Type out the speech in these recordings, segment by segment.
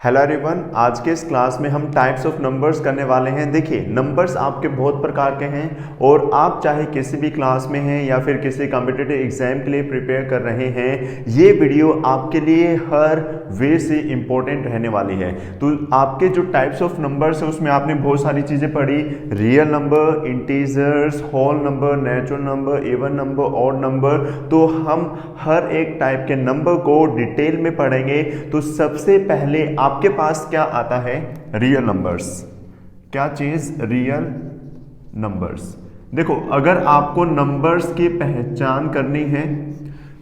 Hello everyone, आज के इस क्लास में हम टाइप्स ऑफ नंबर्स करने वाले हैं। देखिए, नंबर्स आपके बहुत प्रकार के हैं और आप चाहे किसी भी क्लास में हैं या फिर किसी कॉम्पिटिटिव एग्जाम के लिए प्रिपेयर कर रहे हैं, ये वीडियो आपके लिए हर वे से इम्पोर्टेंट रहने वाली है। तो आपके जो टाइप्स ऑफ नंबर्स हैं उसमें आपने बहुत सारी चीज़ें पढ़ी, real number, integers, whole number, natural number, even number, odd number. तो हम हर एक टाइप के नंबर को डिटेल में पढ़ेंगे। तो सबसे पहले आपके पास क्या आता है? Real numbers. क्या चीज? Real numbers. देखो, अगर आपको नंबर्स की पहचान करनी है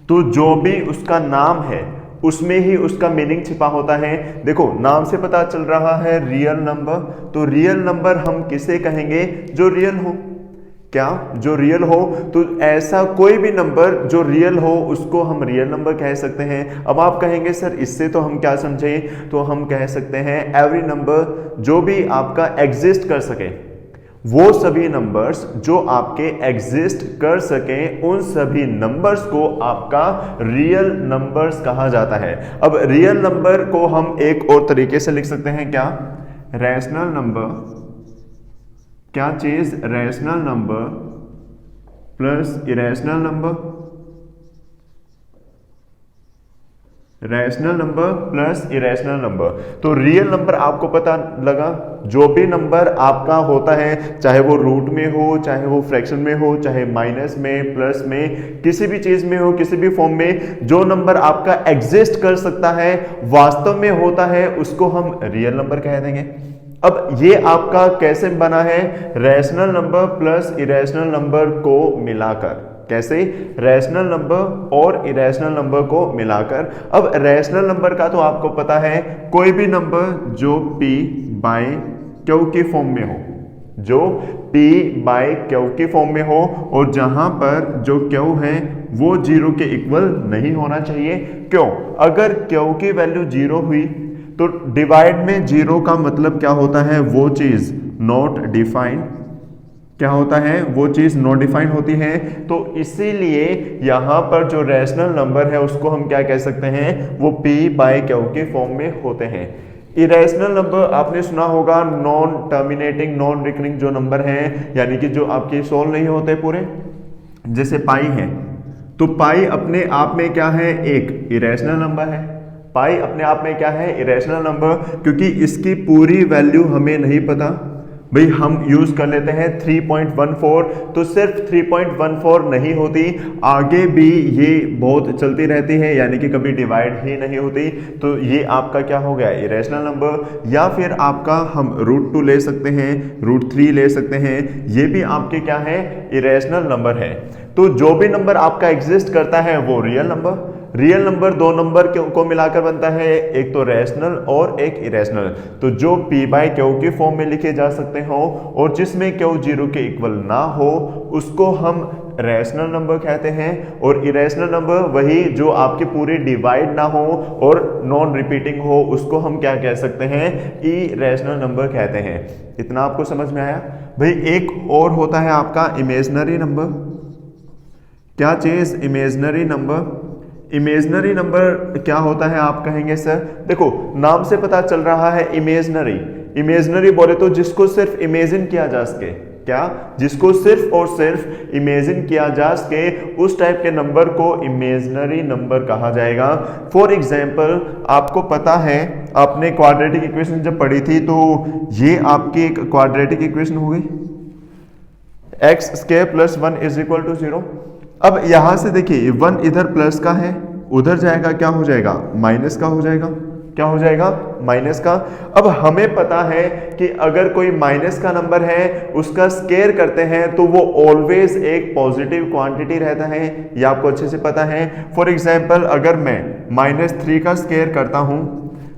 तो जो भी उसका नाम है उसमें ही उसका मीनिंग छिपा होता है। देखो, नाम से पता चल रहा है रियल नंबर, तो रियल नंबर हम किसे कहेंगे? जो रियल हो। क्या? जो रियल हो। तो ऐसा कोई भी नंबर जो रियल हो उसको हम रियल नंबर कह सकते हैं। अब आप कहेंगे सर इससे तो हम क्या समझें? तो हम कह सकते हैं एवरी नंबर जो भी आपका एग्जिस्ट कर सके, वो सभी नंबर्स जो आपके एग्जिस्ट कर सकें, उन सभी नंबर्स को आपका रियल नंबर्स कहा जाता है। अब रियल नंबर को हम एक और तरीके से लिख सकते हैं। क्या? Rational number. क्या चीज? Rational number plus irrational number. Rational number plus irrational number. तो रियल नंबर आपको पता लगा, जो भी नंबर आपका होता है, चाहे वो रूट में हो, चाहे वो फ्रैक्शन में हो, चाहे माइनस में, प्लस में, किसी भी चीज में हो, किसी भी फॉर्म में, जो नंबर आपका एग्जिस्ट कर सकता है, वास्तव में होता है, उसको हम रियल नंबर कह देंगे। अब ये आपका कैसे बना है? Rational number plus irrational number को मिलाकर। कैसे? रैशनल नंबर और इरेशनल नंबर को मिलाकर। अब रैशनल नंबर का तो आपको पता है, कोई भी नंबर जो p बाय क्यू की फॉर्म में हो, जो p बाय क्यू की फॉर्म में हो, और जहां पर जो क्यू है वो जीरो के इक्वल नहीं होना चाहिए। क्यों? अगर क्यू की वैल्यू जीरो हुई तो डिवाइड में जीरो का मतलब क्या होता है? वो चीज नॉट डिफाइंड। क्या होता है? वो चीज नॉट डिफाइंड होती है। तो इसीलिए यहां पर जो रैशनल नंबर है उसको हम क्या कह सकते हैं? वो p बाय क्यू के फॉर्म में होते हैं। इरेशनल नंबर आपने सुना होगा, नॉन टर्मिनेटिंग, नॉन रिकरिंग जो नंबर हैं, यानी कि जो आपके सोल्व नहीं होते पूरे, जैसे पाई है। तो पाई अपने आप में क्या है? एक इरेशनल नंबर है। पाई अपने आप में क्या है? Irrational number. क्योंकि इसकी पूरी वैल्यू हमें नहीं पता, भाई हम यूज कर लेते हैं 3.14। तो सिर्फ 3.14 नहीं होती, आगे भी ये बहुत चलती रहती है, यानी कि कभी डिवाइड ही नहीं होती। तो ये आपका क्या हो गया? Irrational number. या फिर आपका हम √2 ले सकते हैं, √3 ले सकते हैं, ये भी आपके क्या है? इरेशनल नंबर है। तो जो भी नंबर आपका एग्जिस्ट करता है वो रियल नंबर। रियल नंबर दो नंबर को मिलाकर बनता है, एक तो रैशनल और एक इरेशनल। तो जो p बाय क्यू के फॉर्म में लिखे जा सकते हो और जिसमें क्यू जीरो के इक्वल ना हो, उसको हम रैशनल नंबर कहते हैं। और इरेशनल नंबर वही जो आपके पूरे डिवाइड ना हो और नॉन रिपीटिंग हो, उसको हम क्या कह सकते हैं? इरेशनल नंबर कहते हैं। इतना आपको समझ में आया? भाई एक और होता है आपका इमेजिनरी नंबर। क्या चीज? Imaginary number. इमेजिनरी नंबर क्या होता है? आप कहेंगे सर देखो, नाम से पता चल रहा है इमेजिनरी। इमेजिनरी बोले तो जिसको सिर्फ इमेजिन किया जा सके। क्या? जिसको सिर्फ और सिर्फ इमेजिन किया जा सके, उस टाइप के नंबर को इमेजिनरी नंबर कहा जाएगा। फॉर एग्जाम्पल, आपको पता है, आपने क्वाड्रेटिक इक्वेशन जब पढ़ी थी, तो ये आपकी एक क्वाड्रेटिक इक्वेशन हो गई, x² + 1 = 0। अब यहां से देखिए, 1 इधर प्लस का है, उधर जाएगा, क्या हो जाएगा? माइनस का हो जाएगा। क्या हो जाएगा? माइनस का। अब हमें पता है कि अगर कोई माइनस का नंबर है उसका स्केयर करते हैं तो वो ऑलवेज एक पॉजिटिव क्वांटिटी रहता है, ये आपको अच्छे से पता है। फॉर एग्जाम्पल, अगर मैं -3 का स्केयर करता हूं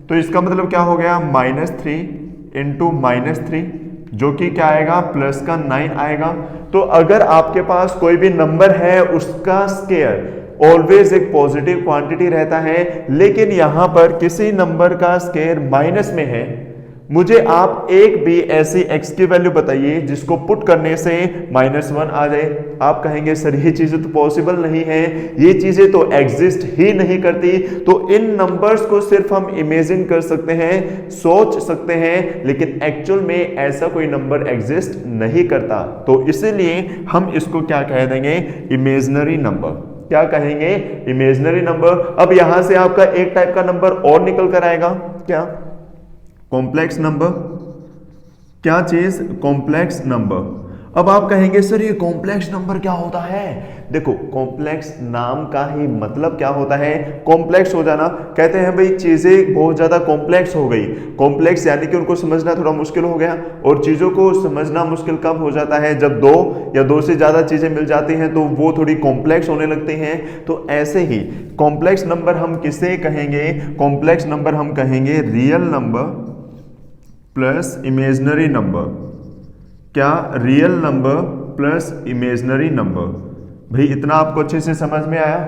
तो इसका मतलब क्या हो गया? -3 × -3, जो कि क्या आएगा? प्लस का 9 आएगा। तो अगर आपके पास कोई भी नंबर है उसका स्केयर ऑलवेज एक पॉजिटिव क्वांटिटी रहता है, लेकिन यहां पर किसी नंबर का स्केयर माइनस में है, मुझे आप एक भी ऐसी x की वैल्यू बताइए जिसको पुट करने से -1 आ जाए। आप कहेंगे सर ये चीजें तो पॉसिबल नहीं है, ये चीजें तो एग्जिस्ट ही नहीं करती। तो इन नंबर्स को सिर्फ हम इमेजिन कर सकते हैं, सोच सकते हैं, लेकिन एक्चुअल में ऐसा कोई नंबर एग्जिस्ट नहीं करता। तो इसीलिए हम इसको क्या कह देंगे, इमेजिनरी नंबर। क्या कहेंगे, इमेजिनरी नंबर। अब यहां से आपका एक टाइप का नंबर और निकल कर आएगा, क्या, कॉम्प्लेक्स नंबर। क्या चीज, कॉम्प्लेक्स नंबर। अब आप कहेंगे सर ये कॉम्प्लेक्स नंबर क्या होता है। देखो कॉम्प्लेक्स नाम का ही मतलब क्या होता है, कॉम्प्लेक्स हो जाना। कहते हैं भाई चीजें बहुत ज्यादा कॉम्प्लेक्स हो गई, कॉम्प्लेक्स यानी कि उनको समझना थोड़ा मुश्किल हो गया। और चीजों को समझना मुश्किल कब हो जाता है, जब दो या दो से ज्यादा चीजें मिल जाती हैं तो वो थोड़ी कॉम्प्लेक्स होने लगती हैं। तो ऐसे ही कॉम्प्लेक्स नंबर हम किसे कहेंगे, कॉम्प्लेक्स नंबर हम कहेंगे real number plus imaginary number. क्या, real number plus imaginary number. भाई इतना आपको अच्छे से समझ में आया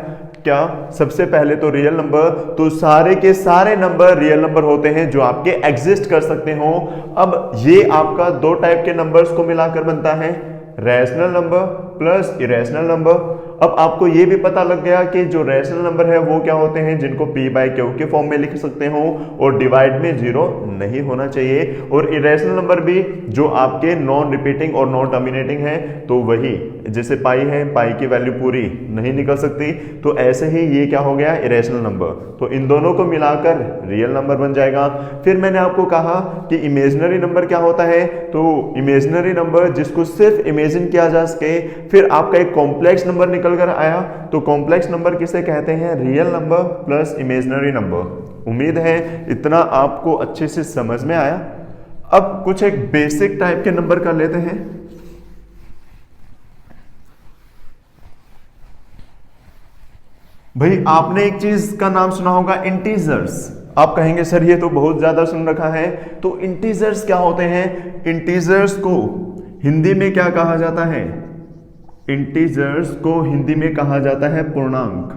क्या। सबसे पहले तो रियल नंबर, तो सारे के सारे नंबर रियल नंबर होते हैं जो आपके एग्जिस्ट कर सकते हो। अब ये आपका दो टाइप के नंबर्स को मिलाकर बनता है, rational number plus irrational number. अब आपको ये भी पता लग गया कि जो रैशनल नंबर है वो क्या होते हैं, जिनको p/q के फॉर्म में लिख सकते हो और डिवाइड में 0 नहीं होना चाहिए। और इरेशनल नंबर भी जो आपके नॉन रिपीटिंग और नॉन टर्मिनेटिंग है, तो वही जैसे पाई है, पाई की वैल्यू पूरी नहीं निकल सकती। तो ऐसे ही ये क्या हो गया, इरेशनल नंबर। तो इन दोनों को मिलाकर रियल नंबर बन जाएगा। फिर मैंने आपको कहा कि इमेजिनरी नंबर क्या होता है, तो इमेजिनरी नंबर जिसको सिर्फ इमेजिन किया जा सके। फिर आपका एक कॉम्प्लेक्स नंबर निकल कर आया, तो कॉम्प्लेक्स नंबर किसे कहते हैं, real number plus imaginary number. उम्मीद है इतना आपको अच्छे से समझ में आया। अब कुछ एक बेसिक टाइप के नंबर कर लेते हैं। भाई आपने एक चीज का नाम सुना होगा, इंटीजर्स। आप कहेंगे सर ये तो बहुत ज्यादा सुन रखा है। तो इंटीजर्स क्या होते हैं, इंटीजर्स को हिंदी में क्या कहा जाता है, इंटीजर्स को हिंदी में कहा जाता है पूर्णांक।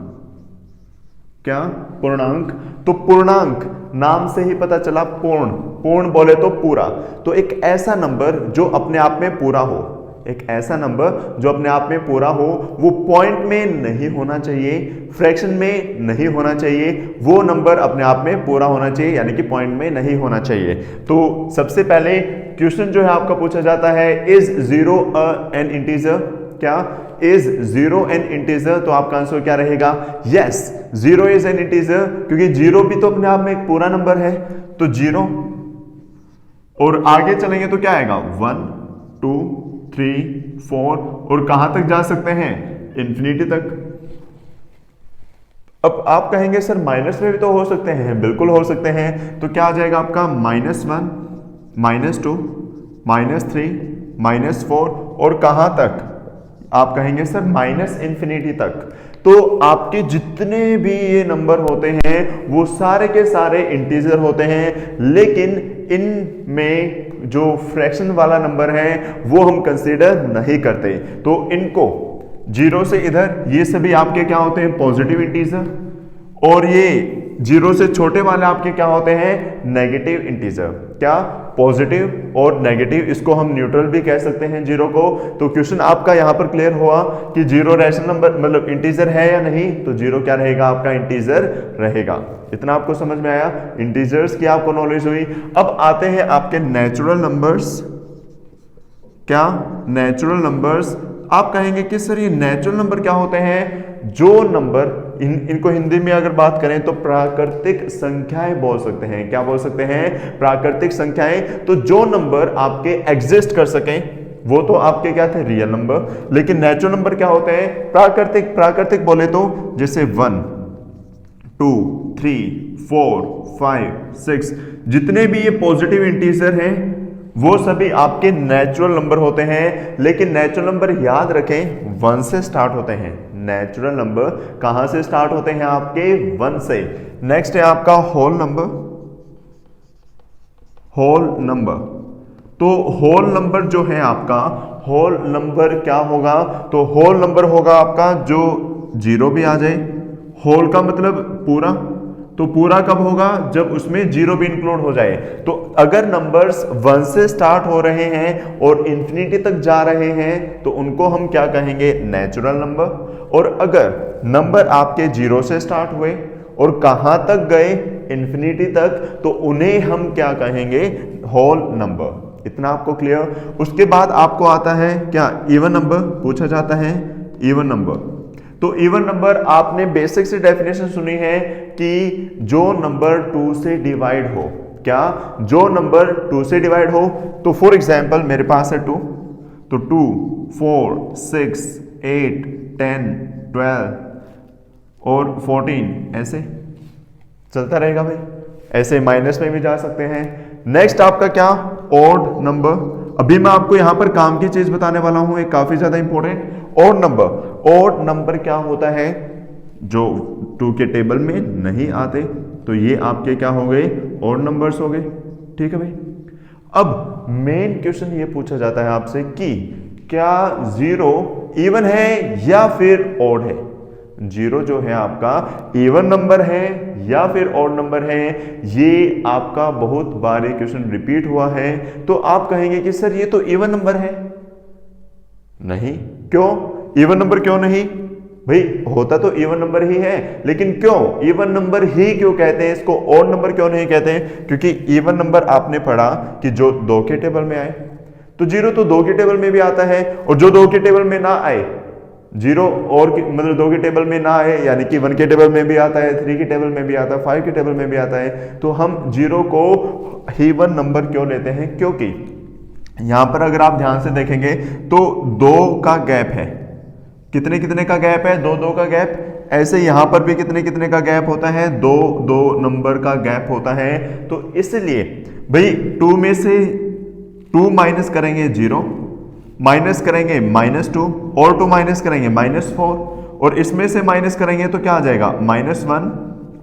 क्या, पूर्णांक। तो पूर्णांक नाम से ही पता चला, पूर्ण, पूर्ण बोले तो पूरा। तो एक ऐसा नंबर जो अपने आप में पूरा हो, एक ऐसा नंबर जो अपने आप में पूरा हो, वो पॉइंट में नहीं होना चाहिए, फ्रैक्शन में नहीं होना चाहिए, वो नंबर अपने आप में पूरा होना चाहिए, यानी कि पॉइंट में नहीं होना चाहिए। तो सबसे पहले क्वेश्चन जो है आपका पूछा जाता है, इज 0 एन इंटीजर। क्या, इज 0 एन इंटीजर। तो आपका आंसर क्या रहेगा, यस 0 इज एन इंटीजर, क्योंकि 0 भी तो अपने आप में एक पूरा नंबर है। तो 0, और आगे चलेंगे तो क्या आएगा, 1 2 3 4, और कहां तक जा सकते हैं, इंफिनिटी तक। अब आप कहेंगे सर माइनस में भी तो हो सकते हैं, बिल्कुल हो सकते हैं। तो क्या आ जाएगा आपका, -1 -2 -3 -4, और कहां तक, आप कहेंगे सर माइनस इंफिनिटी तक। तो आपके जितने भी ये नंबर होते हैं वो सारे के सारे इंटीजर होते हैं, लेकिन इनमें जो फ्रैक्शन वाला नंबर है वो हम कंसीडर नहीं करते। तो इनको 0 से इधर, ये सभी आपके क्या होते हैं, पॉजिटिव इंटीजर। और ये 0 से छोटे वाले आपके क्या होते हैं, नेगेटिव इंटीजर। क्या, पॉजिटिव और नेगेटिव, इसको हम न्यूट्रल भी कह सकते हैं 0 को। तो क्वेश्चन आपका यहां पर क्लियर हुआ कि 0 रैशनल नंबर मतलब इंटीजर है या नहीं। तो 0 क्या रहेगा, आपका इंटीजर रहेगा। इतना आपको समझ में आया, इंटीजर्स की आपको नॉलेज हुई। अब आते हैं आपके नेचुरल नंबर्स। क्या, नेचुरल नंबर्स। आप कहेंगे कि सर ये नेचुरल नंबर क्या होते हैं, जो नंबर इनको हिंदी में अगर बात करें तो प्राकृतिक संख्याएं बोल सकते हैं। क्या बोल सकते हैं, प्राकृतिक संख्याएं। तो जो नंबर आपके एग्जिस्ट कर सकें वो तो आपके क्या थे, रियल नंबर। लेकिन नेचुरल नंबर क्या होते हैं, प्राकृतिक। प्राकृतिक बोले तो जैसे 1 2 3 4 5 6, जितने भी ये पॉजिटिव इंटीजर हैं वो सभी आपके नेचुरल नंबर होते हैं। लेकिन नेचुरल नंबर याद रखें 1 से स्टार्ट होते हैं। नेचुरल नंबर कहां से स्टार्ट होते हैं, आपके 1 से। नेक्स्ट है आपका होल नंबर। होल नंबर, तो होल नंबर जो है आपका, होल नंबर क्या होगा, तो होल नंबर होगा आपका जो 0 भी आ जाए। होल का मतलब पूरा, तो पूरा कब होगा, जब उसमें जीरो भी इंक्लूड हो जाए। तो अगर नंबर्स 1 से स्टार्ट हो रहे हैं और इंफिनिटी तक जा रहे हैं तो उनको हम क्या कहेंगे, नेचुरल नंबर। और अगर नंबर आपके 0 से स्टार्ट हुए और कहां तक गए, इंफिनिटी तक, तो उन्हें हम क्या कहेंगे, होल नंबर। इतना आपको क्लियर। उसके बाद आपको आता है क्या, इवन नंबर पूछा जाता है, इवन नंबर। तो इवन नंबर आपने बेसिक से डेफिनेशन सुनी है कि जो नंबर 2 से डिवाइड हो, क्या, जो नंबर 2 से डिवाइड हो। तो फॉर एग्जांपल मेरे पास है 2, तो 2, 4, 6, 8, 10, 12 और 14 ऐसे चलता रहेगा भाई। ऐसे माइनस में भी जा सकते हैं। नेक्स्ट आपका क्या, ऑड नंबर। अभी मैं आपको यहां पर काम की चीज बताने वाला हूं, एक काफी ज्यादा important, odd number. Odd number क्या होता है, जो 2 के टेबल में नहीं आते, तो ये आपके क्या हो गए, ऑड नंबर्स हो गए। ठीक है भाई। अब मेन क्वेश्चन ये पूछा जाता है आपसे कि क्या 0 इवन है या फिर ऑड है। 0 जो है आपका इवन नंबर है या फिर ऑड नंबर है, ये आपका बहुत बार ये क्वेश्चन रिपीट हुआ है। तो आप कहेंगे कि सर ये तो इवन नंबर है। नहीं, क्यों इवन नंबर, क्यों नहीं भाई, होता तो इवन नंबर ही है, लेकिन क्यों इवन नंबर ही क्यों कहते हैं इसको, ऑड नंबर क्यों नहीं कहते हैं। क्योंकि इवन नंबर आपने पढ़ा कि जो 2 के टेबल में आए, तो 0 तो 2 के टेबल में भी आता है, और जो 2 के टेबल में ना आए, 0 और मतलब 2 के टेबल में ना आए, यानी कि 1 के टेबल में भी आता है, 3 के टेबल में भी आता है, 5 के टेबल में भी आता है। तो हम 0 को इवन नंबर क्यों लेते हैं, क्योंकि यहां पर अगर आप ध्यान से देखेंगे तो 2 का गैप है, कितने कितने का गैप है, 2 2 का गैप। ऐसे यहां पर भी कितने कितने का गैप होता है, 2 2 नंबर का गैप होता है। तो इसलिए भाई 2 में से 2 माइनस करेंगे 0, माइनस करेंगे -2, और 2 माइनस करेंगे -4, और इसमें से माइनस करेंगे तो क्या आ जाएगा, -1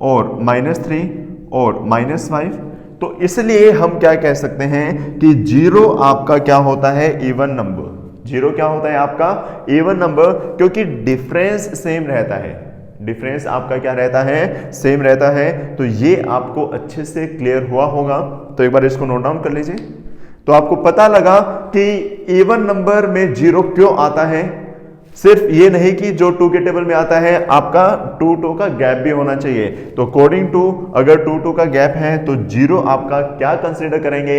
और -3 और -5। तो इसलिए हम क्या कह सकते हैं कि 0 आपका क्या होता है, इवन नंबर। 0 क्या होता है आपका, इवन नंबर, क्योंकि डिफरेंस सेम रहता है। डिफरेंस आपका क्या रहता है, सेम रहता है। तो ये आपको अच्छे से क्लियर हुआ होगा। तो एक बार इसको नोट डाउन कर लीजिए। तो आपको पता लगा कि इवन नंबर में 0 क्यों आता है। सिर्फ ये नहीं कि जो 2 के टेबल में आता है, आपका 2 2 का गैप भी होना चाहिए। तो अकॉर्डिंग टू, अगर 2 2 का गैप है तो 0 आपका क्या कंसीडर करेंगे,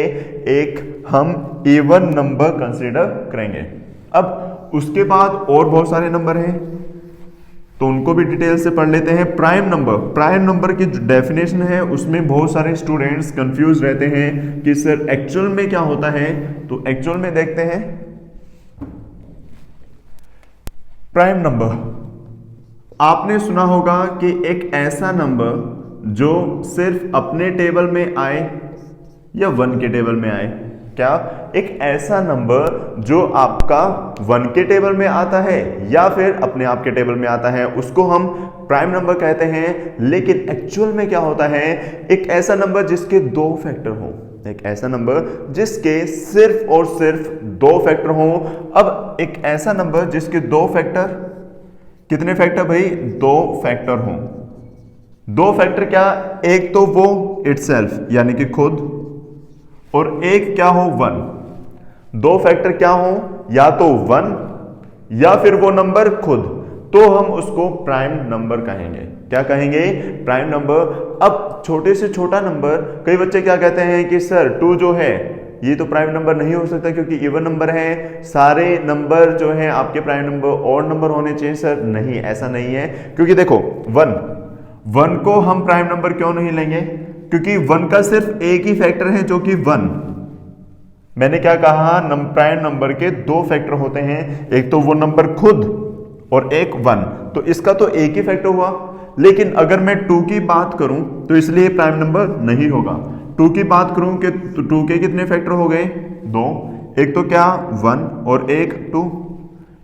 एक हम इवन नंबर कंसीडर करेंगे। अब उसके बाद और बहुत सारे नंबर हैं, तो उनको भी डिटेल से पढ़ लेते हैं। प्राइम नंबर, प्राइम नंबर की जो डेफिनेशन है उसमें बहुत सारे स्टूडेंट्स कंफ्यूज रहते हैं कि सर एक्चुअल में क्या होता है। तो एक्चुअल में देखते हैं, प्राइम नंबर आपने सुना होगा कि एक ऐसा नंबर जो सिर्फ अपने टेबल में आए या 1 के टेबल में आए। क्या, एक ऐसा नंबर जो आपका 1 के टेबल में आता है या फिर अपने आप के टेबल में आता है, उसको हम प्राइम नंबर कहते हैं। लेकिन एक्चुअल में क्या होता है, एक ऐसा नंबर जिसके 2 फैक्टर हो, एक ऐसा नंबर जिसके सिर्फ और सिर्फ 2 फैक्टर हो। अब एक ऐसा नंबर जिसके 2 फैक्टर, कितने फैक्टर भाई, 2 फैक्टर हो। 2 फैक्टर क्या, एक तो वो इटसेल्फ यानी कि खुद, और एक क्या हो, 1। 2 फैक्टर क्या हो, या तो 1 या फिर वो नंबर खुद, तो हम उसको प्राइम नंबर कहेंगे। क्या कहेंगे, प्राइम नंबर। अब छोटे से छोटा नंबर, कई बच्चे क्या कहते हैं कि सर 2 जो है ये तो प्राइम नंबर नहीं हो सकता क्योंकि इवन नंबर है, सारे नंबर जो है आपके प्राइम नंबर और नंबर होने चाहिए। सर नहीं, ऐसा नहीं है, क्योंकि देखो 1 को हम प्राइम नंबर क्यों नहीं लेंगे, क्योंकि 1 का सिर्फ एक ही फैक्टर है जो कि 1। मैंने क्या कहा, प्राइम नंबर के 2 फैक्टर होते हैं, एक तो वो नंबर खुद और एक 1। तो इसका तो एक ही फैक्टर हुआ। लेकिन अगर मैं 2 की बात करूं तो इसलिए प्राइम नंबर नहीं होगा। 2 की बात करूं कि 2 के कितने फैक्टर हो गए, 2, एक तो क्या 1 और एक 2।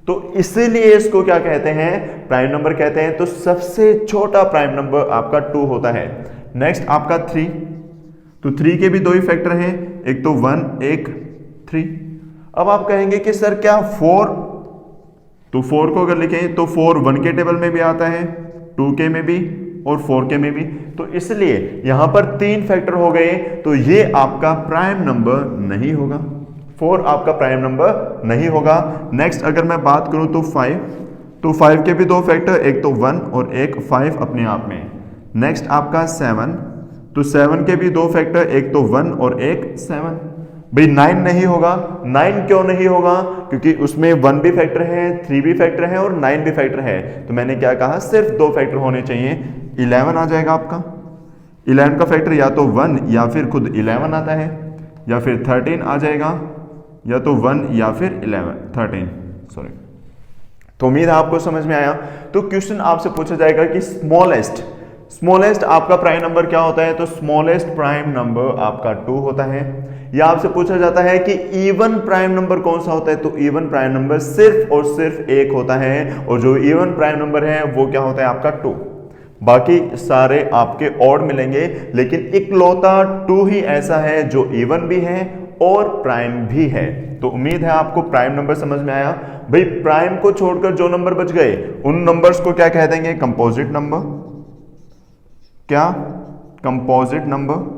तो इसीलिए इसको क्या कहते हैं, प्राइम नंबर कहते हैं। तो सबसे छोटा प्राइम नंबर आपका 2 होता है। नेक्स्ट आपका 3, तो 3 के भी 2 ही फैक्टर हैं, एक तो 1 एक 3। अब आप कहेंगे कि सर क्या 4, तो 4 को अगर लिखें तो 4 1 के टेबल में भी आता है, 2 के में भी और 4k में भी, तो इसलिए यहां पर 3 फैक्टर हो गए, तो ये आपका प्राइम नंबर नहीं होगा, 4 आपका प्राइम नंबर नहीं होगा। नेक्स्ट अगर मैं बात करूं तो 5, तो 5 के भी 2 फैक्टर, एक तो 1 और एक 5 अपने आप में। नेक्स्ट आपका 7, तो 7 के भी 2 फैक्टर, एक तो 1 और एक 7। भाई 9 नहीं होगा, 9 क्यों नहीं होगा? क्योंकि उसमें 1 भी फैक्टर है, 3 भी फैक्टर है और 9 भी फैक्टर है। तो मैंने क्या कहा, सिर्फ 2 फैक्टर होने चाहिए। 11 आ जाएगा आपका, 11 का फैक्टर या तो 1 या फिर खुद 11 आता है, या फिर 13 आ जाएगा, या तो 1 या फिर 13, सॉरी। तो उम्मीद है आपको समझ में आया। तो क्वेश्चन आपसे पूछा जाएगा कि स्मॉलेस्ट आपका प्राइम नंबर क्या होता है? तो स्मॉलेस्ट प्राइम नंबर आपका 2 होता है। या आपसे पूछा जाता है कि इवन प्राइम नंबर कौन सा होता है? तो इवन प्राइम नंबर सिर्फ और सिर्फ 1 होता है, और जो इवन प्राइम नंबर है वो क्या होता है आपका 2। बाकी सारे आपके ऑड मिलेंगे, लेकिन इकलौता 2 ही ऐसा है जो इवन भी है और प्राइम भी है। तो उम्मीद है आपको प्राइम नंबर समझ में आया। भाई प्राइम को छोड़कर जो नंबर बच गए उन नंबर्स को क्या कह देंगे? Composite number. क्या? Composite number.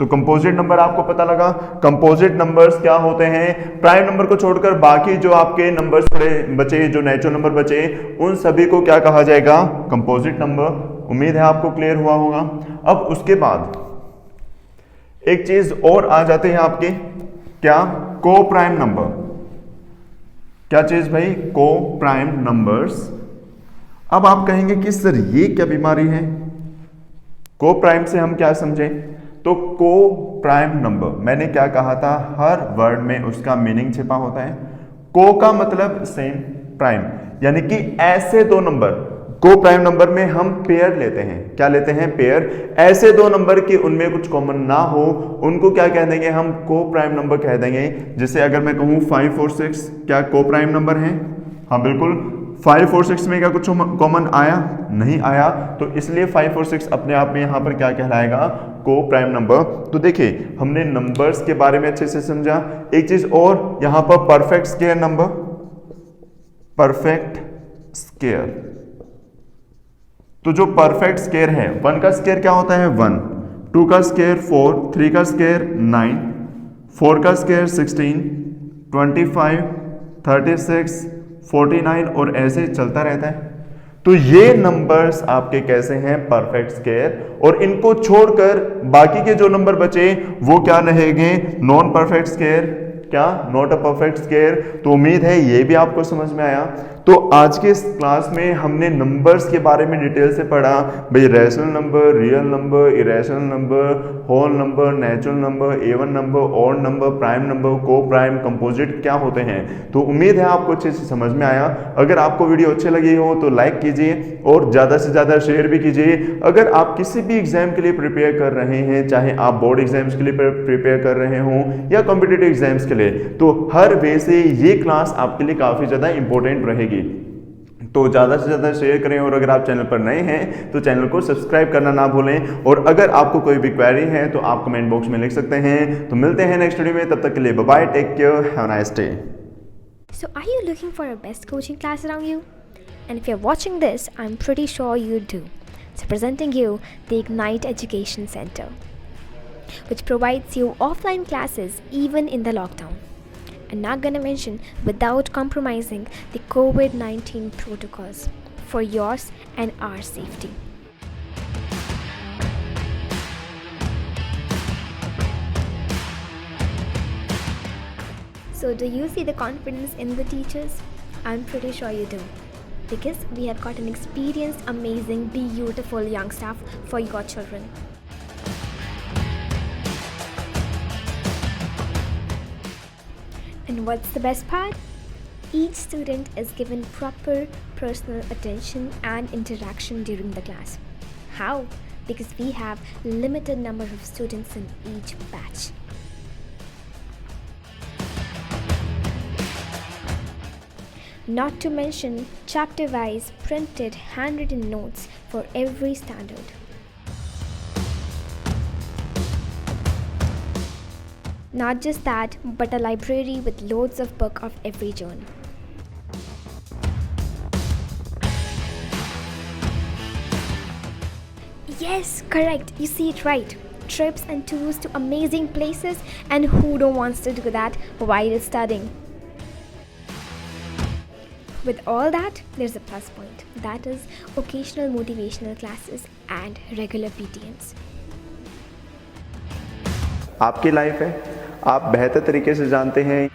तो कंपोजिट नंबर आपको पता लगा, कंपोजिट नंबर्स क्या होते हैं? प्राइम नंबर को छोड़कर बाकी जो आपके नंबर्स बचे, जो नेचुरल नंबर बचे, उन सभी को क्या कहा जाएगा? Composite number. उम्मीद है आपको क्लियर हुआ होगा। अब उसके बाद एक चीज और आ जाती है आपके, क्या? को प्राइम नंबर। क्या चीज भाई? को प्राइम नंबर्स। अब आप कहेंगे कि सर ये क्या बीमारी है? को प्राइम से हम क्या समझे? तो को प्राइम नंबर, मैंने क्या कहा था, हर वर्ड में उसका मीनिंग छिपा होता है। को का मतलब सेम, प्राइम यानी कि ऐसे दो नंबर, को प्राइम नंबर में हम पेयर लेते हैं। क्या लेते हैं? पेयर। ऐसे दो नंबर की उनमें कुछ कॉमन ना हो, उनको क्या कह देंगे? हम को प्राइम नंबर कह देंगे। जैसे अगर मैं कहूं 5 और 6, क्या को प्राइम नंबर है? हाँ बिल्कुल। 5 और 6 में क्या कुछ कॉमन आया? नहीं आया। तो इसलिए 5 और 6 अपने आप में यहां पर क्या कहलाएगा? को प्राइम नंबर। तो देखिए हमने नंबर्स के बारे में अच्छे से समझा। एक चीज और, यहां पर perfect square number, perfect square. तो जो परफेक्ट स्क्वायर है, 1 का स्क्वायर क्या होता है? 1, 2 का स्क्वायर 4, 3 का स्क्वायर 9, 4 का स्क्वायर 16, 25, 36, 49 और ऐसे चलता रहता है। तो ये नंबर्स आपके कैसे हैं? Perfect square. और इनको छोड़कर बाकी के जो नंबर बचे वो क्या रहेंगे? Non perfect square. क्या? Not a perfect square. तो उम्मीद है ये भी आपको समझ में आया। तो आज के इस क्लास में हमने नंबर्स के बारे में डिटेल से पढ़ा। भाई rational number, real number, irrational number, whole number, natural number, even number, odd number, prime number, coprime, composite क्या होते हैं। तो उम्मीद है आपको अच्छे से समझ में आया। अगर आपको वीडियो अच्छी लगी हो तो लाइक कीजिए और ज़्यादा से ज़्यादा शेयर भी कीजिए। अगर आप किसी भी एग्जाम के लिए प्रिपेयर कर रहे हैं, चाहे आप बोर्ड एग्जाम्स के लिए प्रिपेयर कर रहे हों या कॉम्पिटिटिव एग्जाम्स के लिए, तो हर वे से ये क्लास आपके लिए काफ़ी ज़्यादा इंपॉर्टेंट रहेगी। तो ज़्यादा से ज़्यादा शेयर करें, और अगर आप चैनल पर नए हैं तो चैनल को सब्सक्राइब करना ना भूलें। और अगर आपको कोई भी क्वेरी है तो आप कमेंट बॉक्स में लिख सकते हैं। तो मिलते हैं नेक्स्ट वीडियो में, तब तक के लिए bye bye, take care, have a nice day. So are you looking for a best coaching class around you? And if you're watching this, I'm pretty sure you do. So presenting you the Ignite Education Center, which provides you offline classes even in the lockdown. And not gonna mention without compromising the COVID-19 protocols for yours and our safety. So do you see the confidence in the teachers? I'm pretty sure you do, because we have got an experienced, amazing, beautiful young staff for your children. And what's the best part? Each student is given proper personal attention and interaction during the class. How? Because we have limited number of students in each batch. Not to mention chapter-wise printed handwritten notes for every standard. Not just that, but a library with loads of books of every genre. Yes, correct. You see it right. Trips and tours to amazing places, and who don't wants to do that while studying? With all that, there's a plus point. That is occasional motivational classes and regular PTMs. आपकी life है, आप बेहतर तरीके से जानते हैं।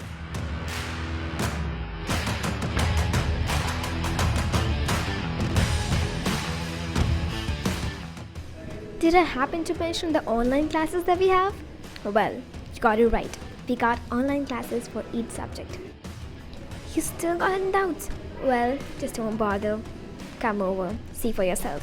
Did I happen to mention the online classes that we have? Well, you got it right. We got online classes for each subject. You still got any doubts? Well, just don't bother. Come over, see for yourself.